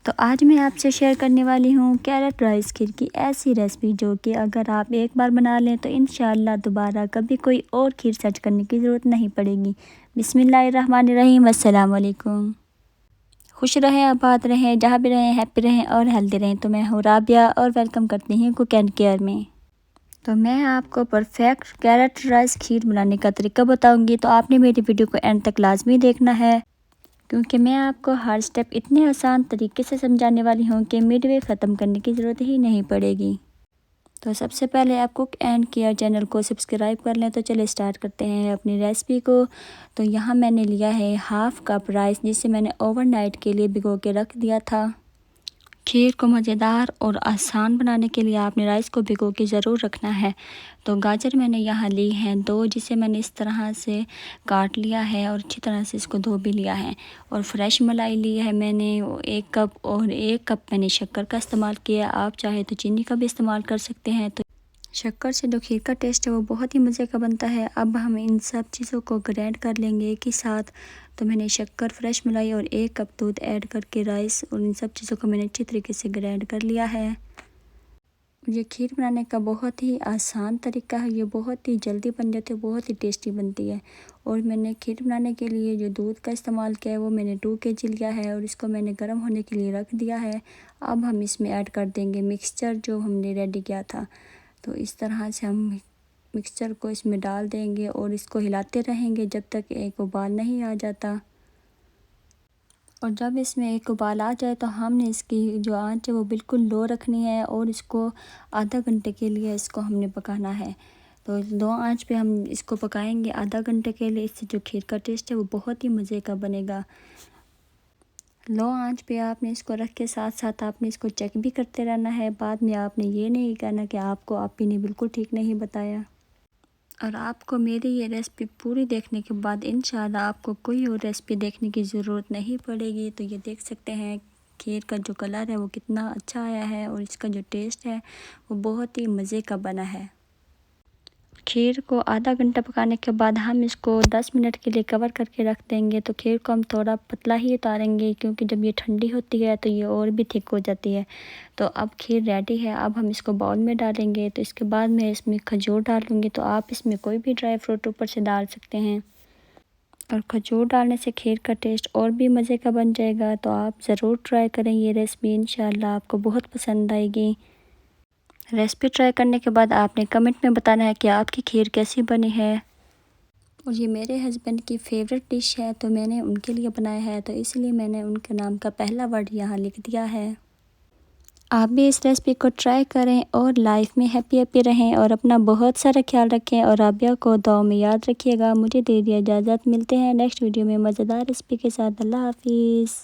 तो आज मैं आपसे शेयर करने वाली हूँ कैरेट राइस खीर की ऐसी रेसिपी जो कि अगर आप एक बार बना लें तो इंशाअल्लाह दोबारा कभी कोई और खीर सर्च करने की ज़रूरत नहीं पड़ेगी। बिस्मिल्लाहिर्रहमानिर्रहीम। अस्सलाम वालेकुम। खुश रहें, आबाद रहें, जहाँ भी रहें हैप्पी रहें और हेल्दी रहें। तो मैं हूँ राबिया और वेलकम करती हूँ कुक एंड केयर में। तो मैं आपको परफेक्ट कैरेट राइस खीर बनाने का तरीका बताऊँगी, तो आपने मेरी वीडियो को एंड तक लाजमी देखना है क्योंकि मैं आपको हर स्टेप इतने आसान तरीके से समझाने वाली हूँ कि मिडवे ख़त्म करने की ज़रूरत ही नहीं पड़ेगी। तो सबसे पहले आप कुक एंड केयर चैनल को सब्सक्राइब कर लें। तो चलिए स्टार्ट करते हैं अपनी रेसिपी को। तो यहाँ मैंने लिया है हाफ़ कप राइस, जिसे मैंने ओवरनाइट के लिए भिगो के रख दिया था। खीर को मज़ेदार और आसान बनाने के लिए आपने राइस को भिगो के ज़रूर रखना है। तो गाजर मैंने यहाँ ली हैं 2, जिसे मैंने इस तरह से काट लिया है और अच्छी तरह से इसको धो भी लिया है। और फ्रेश मलाई ली है मैंने 1 कप, और 1 कप मैंने शक्कर का इस्तेमाल किया। आप चाहे तो चीनी का भी इस्तेमाल कर सकते हैं। तो शक्कर से जो खीर का टेस्ट है वो बहुत ही मज़े का बनता है। अब हम इन सब चीज़ों को ग्राइंड कर लेंगे एक ही साथ। तो मैंने शक्कर, फ्रेश मलाई और 1 कप दूध ऐड करके राइस और इन सब चीज़ों को मैंने अच्छी तरीके से ग्राइंड कर लिया है। ये खीर बनाने का बहुत ही आसान तरीका है, ये बहुत ही जल्दी बन जाती है, बहुत ही टेस्टी बनती है। और मैंने खीर बनाने के लिए जो दूध का इस्तेमाल किया है वो मैंने 2 kg लिया है और इसको मैंने गर्म होने के लिए रख दिया है। अब हम इसमें ऐड कर देंगे मिक्सचर जो हमने रेडी किया था। तो इस तरह से हम मिक्सचर को इसमें डाल देंगे और इसको हिलाते रहेंगे जब तक एक उबाल नहीं आ जाता। और जब इसमें एक उबाल आ जाए तो हमने इसकी जो आंच है वो बिल्कुल लो रखनी है और इसको आधा घंटे के लिए इसको हमने पकाना है। तो लो आंच पे हम इसको पकाएंगे आधा घंटे के लिए। इससे जो खीर का टेस्ट है वो बहुत ही मज़े का बनेगा। लो आंच पे आपने इसको रख के साथ साथ आपने इसको चेक भी करते रहना है। बाद में आपने ये नहीं कहना कि आपको आप ही ने बिल्कुल ठीक नहीं बताया। और आपको मेरी ये रेसिपी पूरी देखने के बाद इंशाल्लाह आपको कोई और रेसिपी देखने की ज़रूरत नहीं पड़ेगी। तो ये देख सकते हैं खीर का जो कलर है वो कितना अच्छा आया है और इसका जो टेस्ट है वो बहुत ही मज़े का बना है। खीर को आधा घंटा पकाने के बाद हम इसको 10 मिनट के लिए कवर करके रख देंगे। तो खीर को हम थोड़ा पतला ही उतारेंगे क्योंकि जब ये ठंडी होती है तो ये और भी थिक हो जाती है। तो अब खीर रेडी है। अब हम इसको बाउल में डालेंगे। तो इसके बाद मैं इसमें खजूर डालूँगी। तो आप इसमें कोई भी ड्राई फ्रूट ऊपर से डाल सकते हैं। और खजूर डालने से खीर का टेस्ट और भी मज़े का बन जाएगा। तो आप ज़रूर ट्राई करें ये रेसिपी, इंशाल्लाह आपको बहुत पसंद आएगी। रेसिपी ट्राई करने के बाद आपने कमेंट में बताना है कि आपकी खीर कैसी बनी है। और ये मेरे हस्बैंड की फेवरेट डिश है तो मैंने उनके लिए बनाया है, तो इसलिए मैंने उनके नाम का पहला वर्ड यहाँ लिख दिया है। आप भी इस रेसिपी को ट्राई करें और लाइफ में हैप्पी रहें और अपना बहुत सारा ख्याल रखें। और राबिया को दुआ में याद रखिएगा। मुझे दे दिया इजाज़त, मिलते हैं नेक्स्ट वीडियो में मज़ेदार रेसिपी के साथ। अल्लाह हाफिज़।